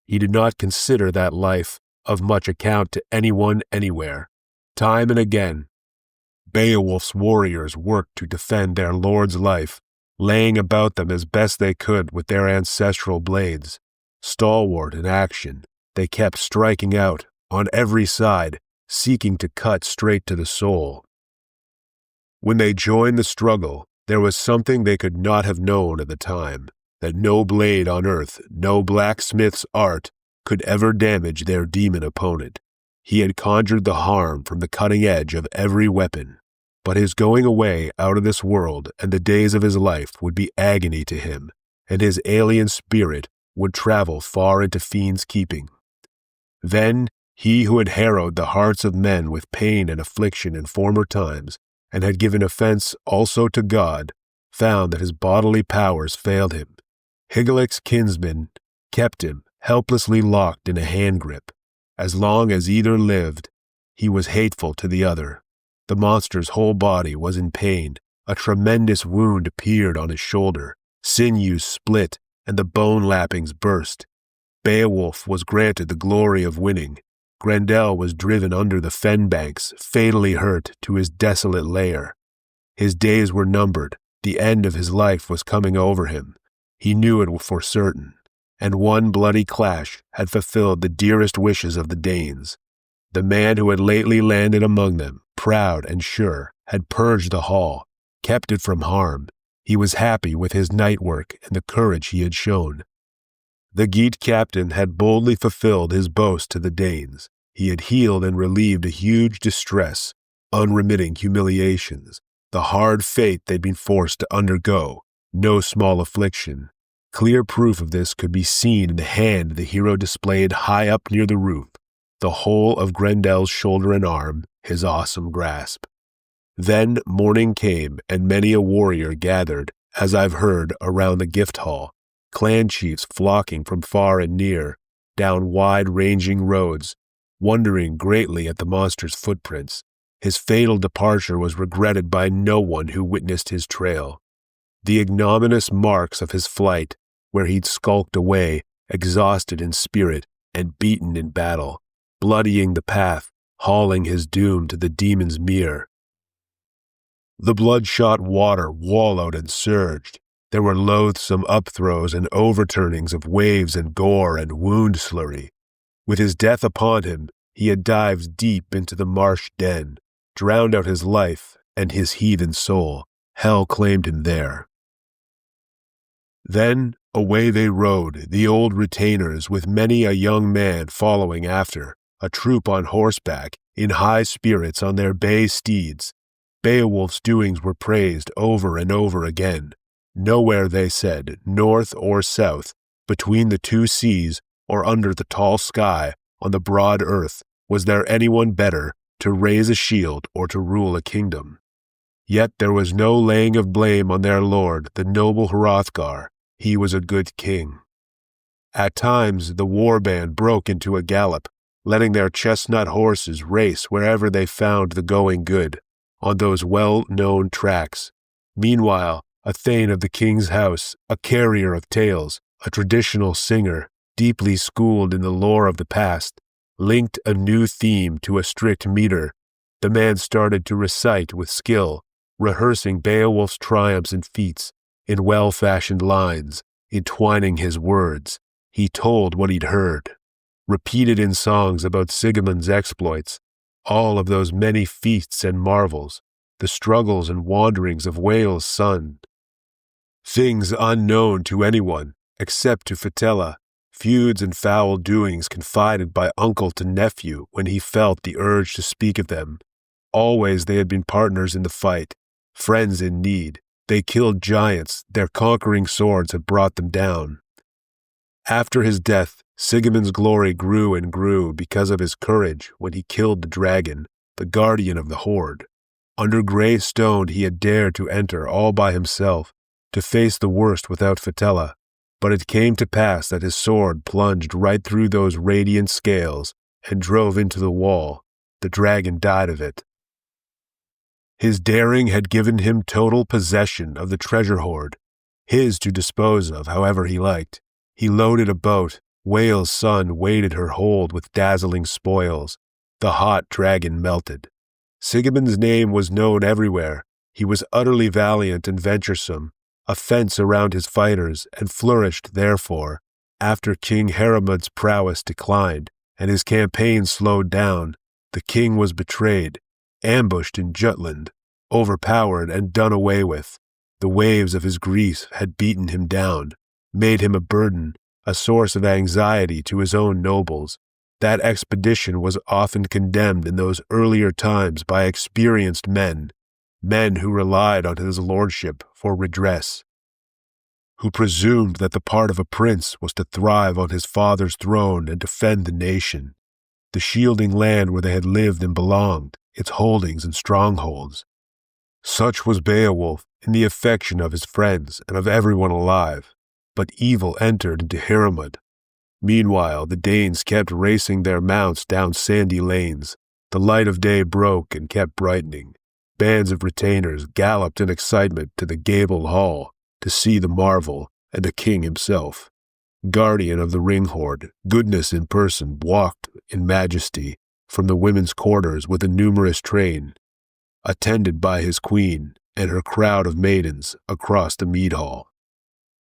He did not consider that life of much account to anyone anywhere. Time and again, Beowulf's warriors worked to defend their lord's life, laying about them as best they could with their ancestral blades. Stalwart in action, they kept striking out, on every side, seeking to cut straight to the soul. When they joined the struggle, there was something they could not have known at the time, that no blade on earth, no blacksmith's art, could ever damage their demon opponent. He had conjured the harm from the cutting edge of every weapon, but his going away out of this world and the days of his life would be agony to him, and his alien spirit would travel far into fiend's keeping. Then he who had harrowed the hearts of men with pain and affliction in former times, and had given offense also to God, found that his bodily powers failed him. Higelic's kinsmen kept him helplessly locked in a hand-grip. As long as either lived, he was hateful to the other. The monster's whole body was in pain. A tremendous wound appeared on his shoulder. Sinews split, and the bone lappings burst. Beowulf was granted the glory of winning. Grendel was driven under the fen banks, fatally hurt to his desolate lair. His days were numbered. The end of his life was coming over him. He knew it for certain, and one bloody clash had fulfilled the dearest wishes of the Danes. The man who had lately landed among them, proud and sure, had purged the hall, kept it from harm. He was happy with his night work and the courage he had shown. The Geat captain had boldly fulfilled his boast to the Danes. He had healed and relieved a huge distress, unremitting humiliations, the hard fate they'd been forced to undergo, no small affliction. Clear proof of this could be seen in the hand the hero displayed high up near the roof, the whole of Grendel's shoulder and arm, his awesome grasp. Then morning came, and many a warrior gathered, as I've heard, around the gift hall, clan chiefs flocking from far and near, down wide-ranging roads, wondering greatly at the monster's footprints. His fatal departure was regretted by no one who witnessed his trail. The ignominious marks of his flight, where he'd skulked away, exhausted in spirit and beaten in battle, bloodying the path, hauling his doom to the demon's mere. The bloodshot water wallowed and surged. There were loathsome upthrows and overturnings of waves and gore and wound slurry. With his death upon him, he had dived deep into the marsh den, drowned out his life and his heathen soul. Hell claimed him there. Then away they rode, the old retainers, with many a young man following after, a troop on horseback, in high spirits on their bay steeds. Beowulf's doings were praised over and over again. Nowhere, they said, north or south, between the two seas, or under the tall sky, on the broad earth, was there anyone better to raise a shield or to rule a kingdom. Yet there was no laying of blame on their lord, the noble Hrothgar. He was a good king. At times the war band broke into a gallop, letting their chestnut horses race wherever they found the going good, on those well-known tracks. Meanwhile, a thane of the king's house, a carrier of tales, a traditional singer, deeply schooled in the lore of the past, linked a new theme to a strict meter. The man started to recite with skill, rehearsing Beowulf's triumphs and feats, In well-fashioned lines, entwining his words, he told what he'd heard, repeated in songs about Siegmund's exploits, all of those many feats and marvels, the struggles and wanderings of Wales' son. Things unknown to anyone, except to Fitela, feuds and foul doings confided by uncle to nephew when he felt the urge to speak of them. Always they had been partners in the fight, friends in need. They killed giants, their conquering swords had brought them down. After his death, Siegmund's glory grew and grew because of his courage when he killed the dragon, the guardian of the horde. Under grey stone he had dared to enter all by himself, to face the worst without Fitela, but it came to pass that his sword plunged right through those radiant scales and drove into the wall. The dragon died of it. His daring had given him total possession of the treasure hoard, his to dispose of however he liked. He loaded a boat. Wales' sun weighted her hold with dazzling spoils. The hot dragon melted. Siegmund's name was known everywhere. He was utterly valiant and venturesome, a fence around his fighters, and flourished, therefore, after King Heremod's prowess declined, and his campaign slowed down. The king was betrayed, ambushed in Jutland, overpowered and done away with. The waves of his grief had beaten him down, made him a burden, a source of anxiety to his own nobles. That expedition was often condemned in those earlier times by experienced men who relied on his lordship for redress, who presumed that the part of a prince was to thrive on his father's throne and defend the nation, the shielding land where they had lived and belonged, its holdings and strongholds. Such was Beowulf in the affection of his friends and of everyone alive. But evil entered into Heremod. Meanwhile, the Danes kept racing their mounts down sandy lanes. The light of day broke and kept brightening. Bands of retainers galloped in excitement to the gabled hall to see the marvel and the king himself. Guardian of the ring hoard, goodness in person, walked in majesty from the women's quarters with a numerous train, attended by his queen and her crowd of maidens across the mead hall.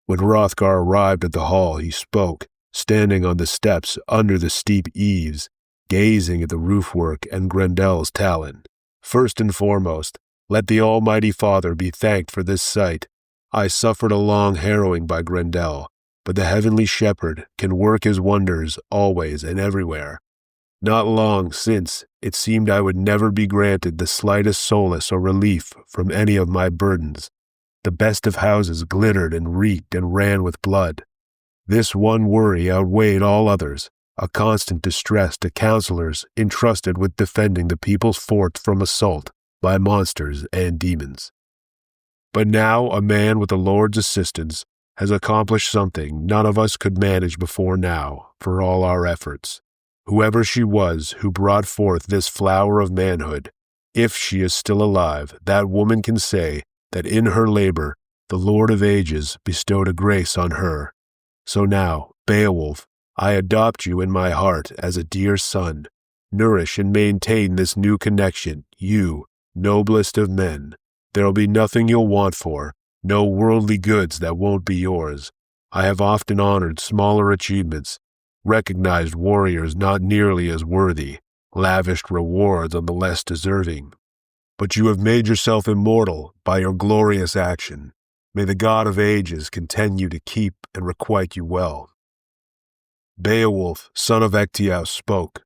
When Hrothgar arrived at the hall, he spoke, standing on the steps under the steep eaves, gazing at the roofwork and Grendel's talon. First and foremost, let the Almighty Father be thanked for this sight. I suffered a long harrowing by Grendel, but the heavenly shepherd can work his wonders always and everywhere. Not long since, it seemed I would never be granted the slightest solace or relief from any of my burdens. The best of houses glittered and reeked and ran with blood. This one worry outweighed all others, a constant distress to counselors entrusted with defending the people's fort from assault by monsters and demons. But now a man with the Lord's assistance has accomplished something none of us could manage before now, for all our efforts. Whoever she was who brought forth this flower of manhood, if she is still alive, that woman can say that in her labor the Lord of Ages bestowed a grace on her. So now, Beowulf, I adopt you in my heart as a dear son. Nourish and maintain this new connection, you, noblest of men. There'll be nothing you'll want for, no worldly goods that won't be yours. I have often honored smaller achievements, recognized warriors not nearly as worthy, lavished rewards on the less deserving. But you have made yourself immortal by your glorious action. May the God of Ages continue to keep and requite you well. Beowulf, son of Ecgtheow, spoke.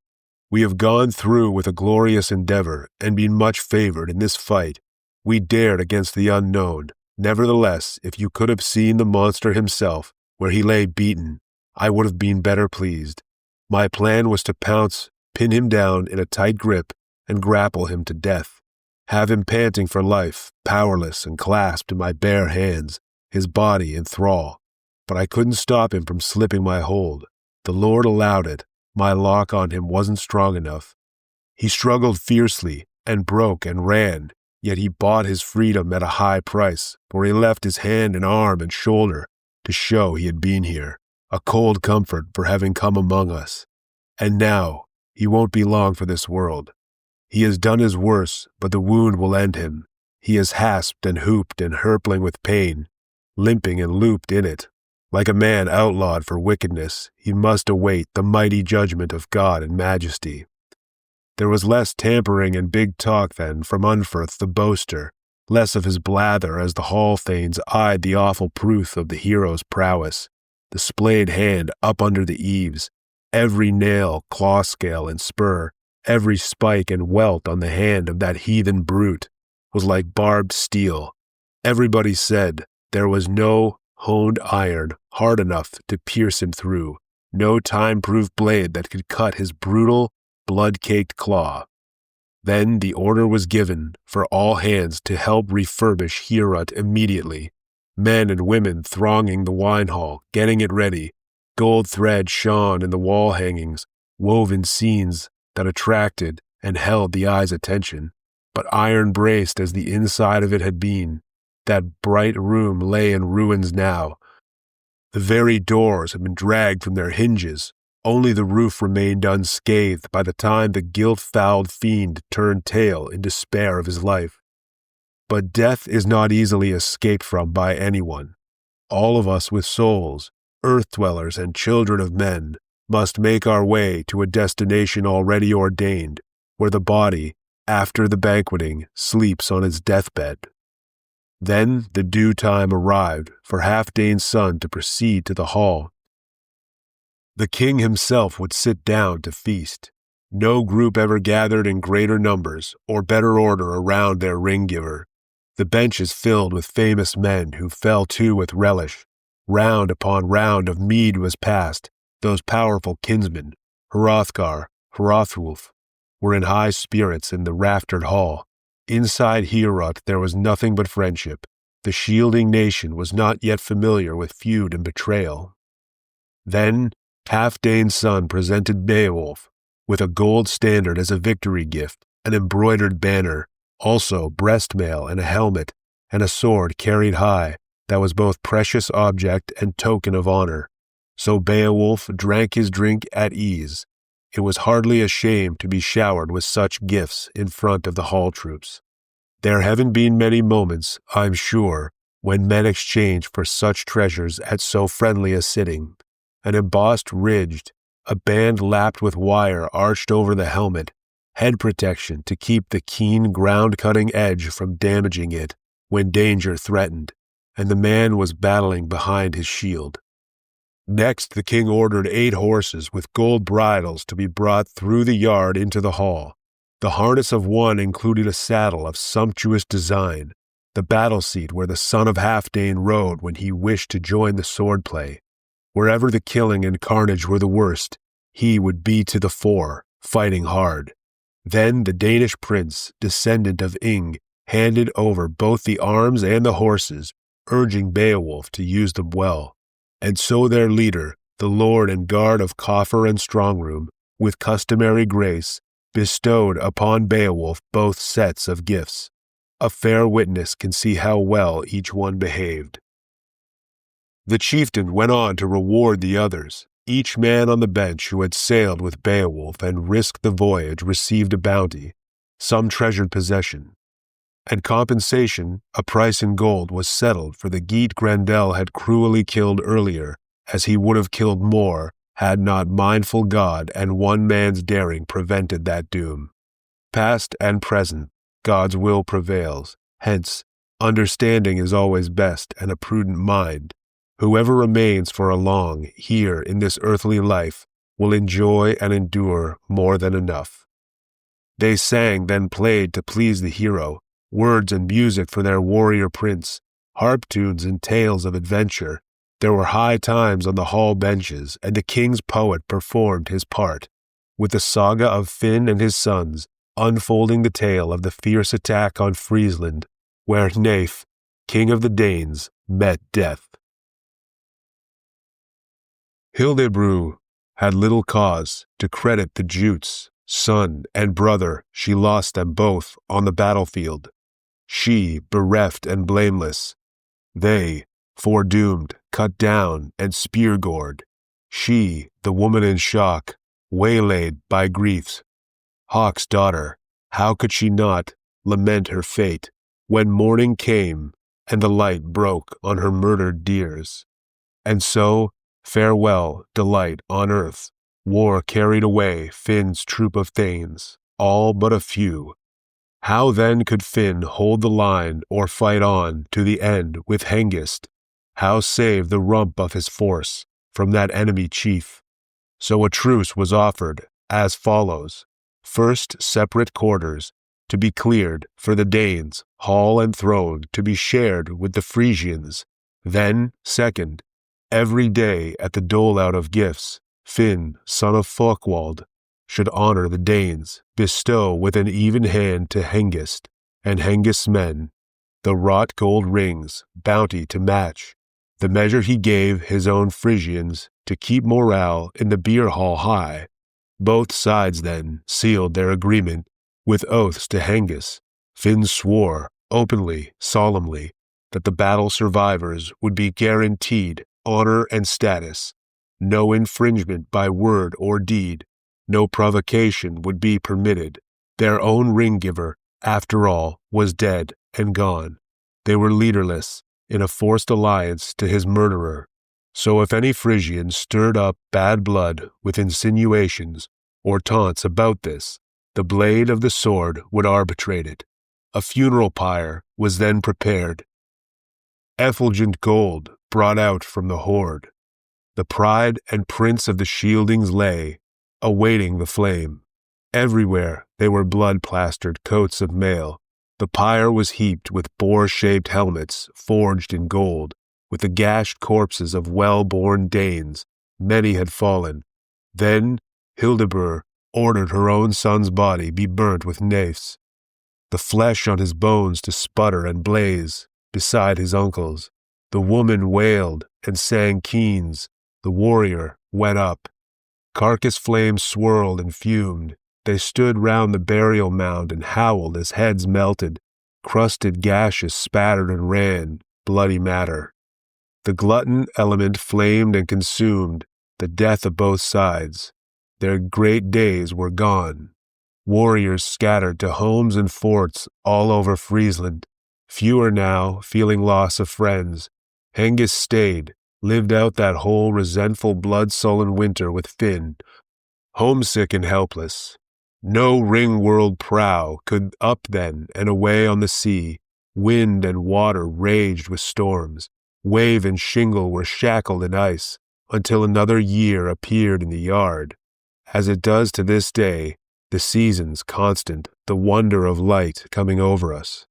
We have gone through with a glorious endeavor and been much favored in this fight. We dared against the unknown. Nevertheless, if you could have seen the monster himself, where he lay beaten, I would have been better pleased. My plan was to pounce, pin him down in a tight grip, and grapple him to death. Have him panting for life, powerless and clasped in my bare hands, his body in thrall. But I couldn't stop him from slipping my hold. The Lord allowed it. My lock on him wasn't strong enough. He struggled fiercely, and broke and ran, yet he bought his freedom at a high price, for he left his hand and arm and shoulder to show he had been here, a cold comfort for having come among us. And now, he won't be long for this world. He has done his worst, but the wound will end him. He is hasped and hooped and hurpling with pain, limping and looped in it. Like a man outlawed for wickedness, he must await the mighty judgment of God in majesty. There was less tampering and big talk then from Unferth the boaster, less of his blather as the hall thanes eyed the awful proof of the hero's prowess, the splayed hand up under the eaves, every nail, claw scale, and spur, every spike and welt on the hand of that heathen brute was like barbed steel. Everybody said there was no honed iron hard enough to pierce him through, no time-proof blade that could cut his brutal, blood-caked claw. Then the order was given for all hands to help refurbish Heorot immediately, men and women thronging the wine hall, getting it ready. Gold thread shone in the wall hangings, woven scenes that attracted and held the eye's attention, but iron-braced as the inside of it had been, that bright room lay in ruins now. The very doors had been dragged from their hinges. Only the roof remained unscathed by the time the guilt-fouled fiend turned tail in despair of his life. But death is not easily escaped from by anyone. All of us with souls, earth-dwellers and children of men, must make our way to a destination already ordained, where the body, after the banqueting, sleeps on its deathbed. Then the due time arrived for Halfdane's son to proceed to the hall. The king himself would sit down to feast. No group ever gathered in greater numbers or better order around their ring-giver. The benches filled with famous men who fell to with relish. Round upon round of mead was passed. Those powerful kinsmen, Hrothgar, Hrothulf, were in high spirits in the raftered hall. Inside Heorot there was nothing but friendship. The shielding nation was not yet familiar with feud and betrayal. Then Halfdane's son presented Beowulf with a gold standard as a victory gift, an embroidered banner, also breastmail and a helmet, and a sword carried high that was both precious object and token of honor. So Beowulf drank his drink at ease. It was hardly a shame to be showered with such gifts in front of the hall troops. There haven't been many moments, I'm sure, when men exchanged for such treasures at so friendly a sitting. An embossed ridged, a band lapped with wire arched over the helmet, head protection to keep the keen ground-cutting edge from damaging it when danger threatened, and the man was battling behind his shield. Next the king ordered 8 horses with gold bridles to be brought through the yard into the hall. The harness of one included a saddle of sumptuous design, the battle seat where the son of Halfdane rode when he wished to join the swordplay. Wherever the killing and carnage were the worst, he would be to the fore, fighting hard. Then the Danish prince, descendant of Ing, handed over both the arms and the horses, urging Beowulf to use them well. And so their leader, the lord and guard of coffer and strongroom, with customary grace, bestowed upon Beowulf both sets of gifts. A fair witness can see how well each one behaved. The chieftain went on to reward the others. Each man on the bench who had sailed with Beowulf and risked the voyage received a bounty, some treasured possession. And compensation, a price in gold, was settled for the Geat Grendel had cruelly killed earlier, as he would have killed more had not mindful God and one man's daring prevented that doom. Past and present, God's will prevails. Hence, understanding is always best and a prudent mind. Whoever remains for a long here in this earthly life will enjoy and endure more than enough. They sang, then played to please the hero, words and music for their warrior prince, harp tunes and tales of adventure. There were high times on the hall benches, and the king's poet performed his part, with the saga of Finn and his sons, unfolding the tale of the fierce attack on Friesland, where Hnaef, king of the Danes, met death. Hildebrew had little cause to credit the Jutes, son and brother. She lost them both on the battlefield. She, bereft and blameless. They, foredoomed, cut down and spear-gored. She, the woman in shock, waylaid by griefs. Hawk's daughter, how could she not lament her fate when morning came and the light broke on her murdered dears. And so, farewell, delight on earth. War carried away Finn's troop of thanes, all but a few. How then could Finn hold the line or fight on to the end with Hengist? How save the rump of his force from that enemy chief? So a truce was offered, as follows. First, separate quarters to be cleared for the Danes, hall and throne to be shared with the Frisians. Then, second, every day at the dole-out of gifts, Finn, son of Folkwald, should honor the Danes, bestow with an even hand to Hengist and Hengist's men the wrought gold rings, bounty to match, the measure he gave his own Frisians to keep morale in the beer hall high. Both sides then sealed their agreement with oaths to Hengist. Finn swore, openly, solemnly, that the battle survivors would be guaranteed honor and status. No infringement by word or deed, no provocation would be permitted. Their own ring-giver, after all, was dead and gone. They were leaderless, in a forced alliance to his murderer. So if any Frisian stirred up bad blood with insinuations or taunts about this, the blade of the sword would arbitrate it. A funeral pyre was then prepared. Effulgent gold brought out from the hoard. The pride and prince of the shieldings lay, awaiting the flame. Everywhere they were blood-plastered coats of mail. The pyre was heaped with boar-shaped helmets forged in gold, with the gashed corpses of well-born Danes. Many had fallen. Then Hildebur ordered her own son's body be burnt with naifs, the flesh on his bones to sputter and blaze beside his uncle's. The woman wailed and sang keens. The warrior went up. Carcass flames swirled and fumed. They stood round the burial mound and howled as heads melted. Crusted gashes spattered and ran, bloody matter. The glutton element flamed and consumed the death of both sides. Their great days were gone. Warriors scattered to homes and forts all over Friesland. Fewer now, feeling loss of friends. Hengist stayed, lived out that whole resentful, blood-sullen winter with Finn, homesick and helpless. No ring-whirled prow could up then and away on the sea. Wind and water raged with storms. Wave and shingle were shackled in ice until another year appeared in the yard. As it does to this day, the seasons constant, the wonder of light coming over us.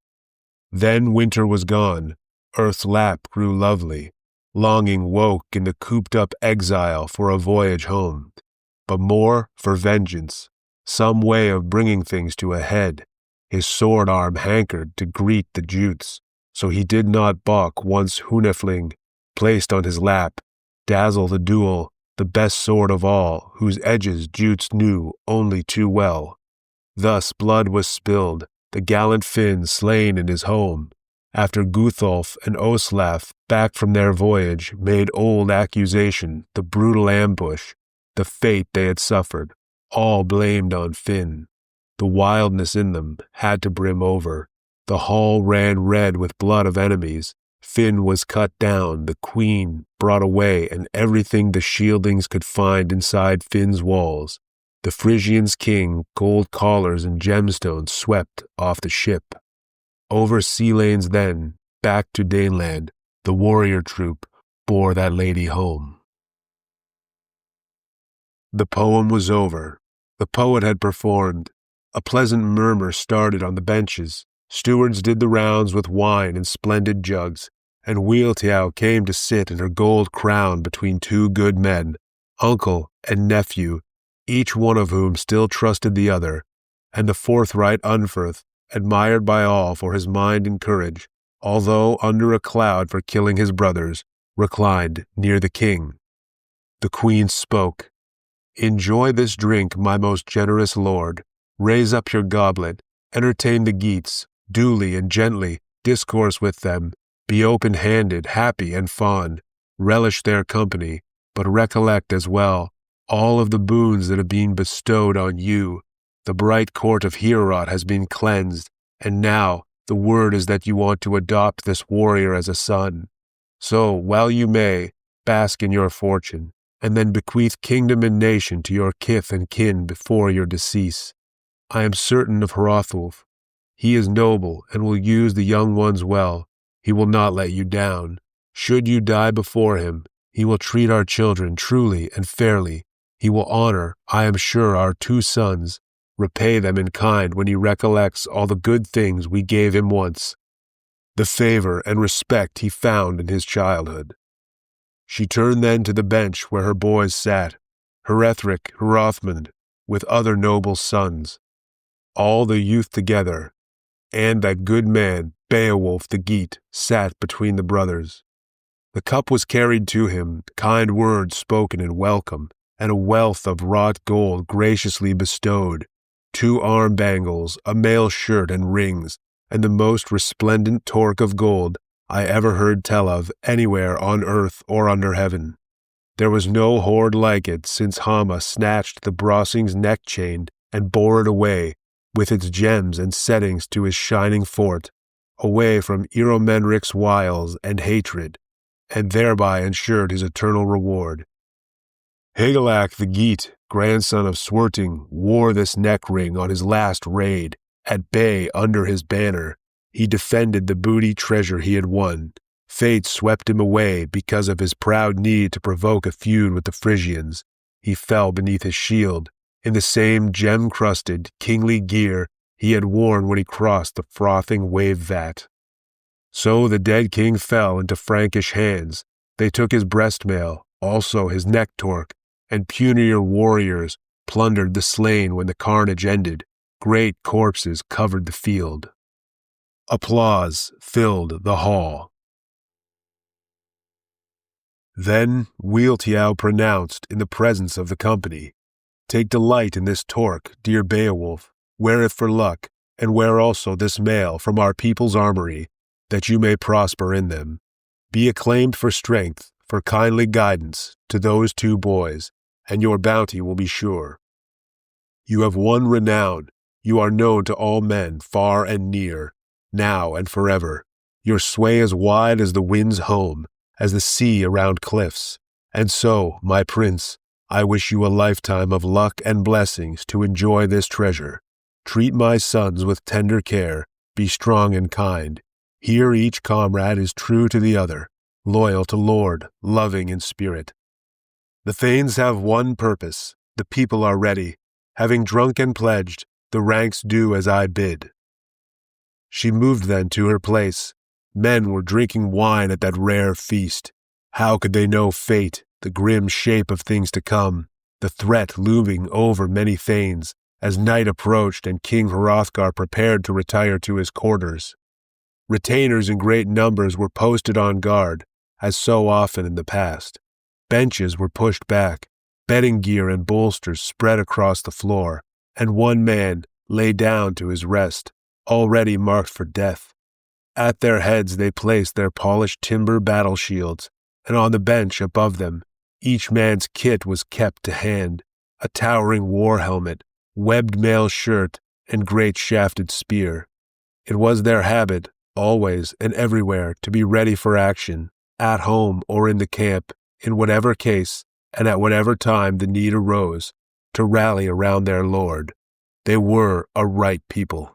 Then winter was gone. Earth's lap grew lovely. Longing woke in the cooped-up exile for a voyage home, but more for vengeance, some way of bringing things to a head. His sword arm hankered to greet the Jutes, so he did not balk once Hunefling, placed on his lap, dazzle the duel, the best sword of all, whose edges Jutes knew only too well. Thus blood was spilled, the gallant Finn slain in his home, after Gutholf and Oslaf, back from their voyage, made old accusation, the brutal ambush, the fate they had suffered, all blamed on Finn. The wildness in them had to brim over. The hall ran red with blood of enemies. Finn was cut down, the queen brought away, and everything the shieldings could find inside Finn's walls. The Frisians' king, gold collars and gemstones swept off the ship. Over sea lanes then, back to Daneland, the warrior troop bore that lady home. The poem was over. The poet had performed. A pleasant murmur started on the benches. Stewards did the rounds with wine in splendid jugs, and Wealhtheow came to sit in her gold crown between two good men, uncle and nephew, each one of whom still trusted the other, and the forthright Unferth, admired by all for his mind and courage, although under a cloud for killing his brothers, reclined near the king. The queen spoke. "Enjoy this drink, my most generous lord. Raise up your goblet, entertain the Geats, duly and gently discourse with them, be open-handed, happy and fond, relish their company, but recollect as well all of the boons that have been bestowed on you. The bright court of Heorot has been cleansed, and now, The word is that you want to adopt this warrior as a son. So, while you may, bask in your fortune, and then bequeath kingdom and nation to your kith and kin before your decease. I am certain of Hrothulf. He is noble and will use the young ones well. He will not let you down. Should you die before him, he will treat our children truly and fairly. He will honor, I am sure, our 2 sons, repay them in kind when he recollects all the good things we gave him once, the favor and respect he found in his childhood. She turned then to the bench where her boys sat, Hrethric, Hrothmund, with other noble sons, all the youth together, and that good man, Beowulf the Geat, sat between the brothers. The cup was carried to him, kind words spoken in welcome, and a wealth of wrought gold graciously bestowed, 2 arm bangles, a mail shirt and rings, and the most resplendent torque of gold I ever heard tell of anywhere on earth or under heaven. There was no hoard like it since Hama snatched the Brosing's neck chain and bore it away, with its gems and settings to his shining fort, away from Eromenric's wiles and hatred, and thereby ensured his eternal reward. Hygelac the Geat, grandson of Swerting, wore this neck ring on his last raid. At bay under his banner, he defended the booty treasure he had won. Fate swept him away because of his proud need to provoke a feud with the Frisians. He fell beneath his shield, in the same gem-crusted, kingly gear he had worn when he crossed the frothing wave-vat. So the dead king fell into Frankish hands. They took his breastmail, also his neck-torque, and punier warriors plundered the slain when the carnage ended. Great corpses covered the field. Applause filled the hall. Then Wealhtheow pronounced in the presence of the company, "Take delight in this torque, dear Beowulf, wear it for luck, and wear also this mail from our people's armory, that you may prosper in them. Be acclaimed for strength, for kindly guidance to those 2 boys, and your bounty will be sure. You have won renown. You are known to all men, far and near, now and forever. Your sway is wide as the wind's home, as the sea around cliffs. And so, my prince, I wish you a lifetime of luck and blessings to enjoy this treasure. Treat my sons with tender care, be strong and kind. Here each comrade is true to the other, loyal to Lord, loving in spirit. The thanes have one purpose, the people are ready. Having drunk and pledged, the ranks do as I bid." She moved then to her place. Men were drinking wine at that rare feast. How could they know fate, the grim shape of things to come, the threat looming over many thanes, as night approached and King Hrothgar prepared to retire to his quarters? Retainers in great numbers were posted on guard, as so often in the past. Benches were pushed back, bedding gear and bolsters spread across the floor, and one man lay down to his rest, already marked for death. At their heads they placed their polished timber battle shields, and on the bench above them, each man's kit was kept to hand, a towering war helmet, webbed mail shirt, and great shafted spear. It was their habit, always and everywhere, to be ready for action, at home or in the camp, in whatever case, and at whatever time the need arose, to rally around their lord. They were a right people.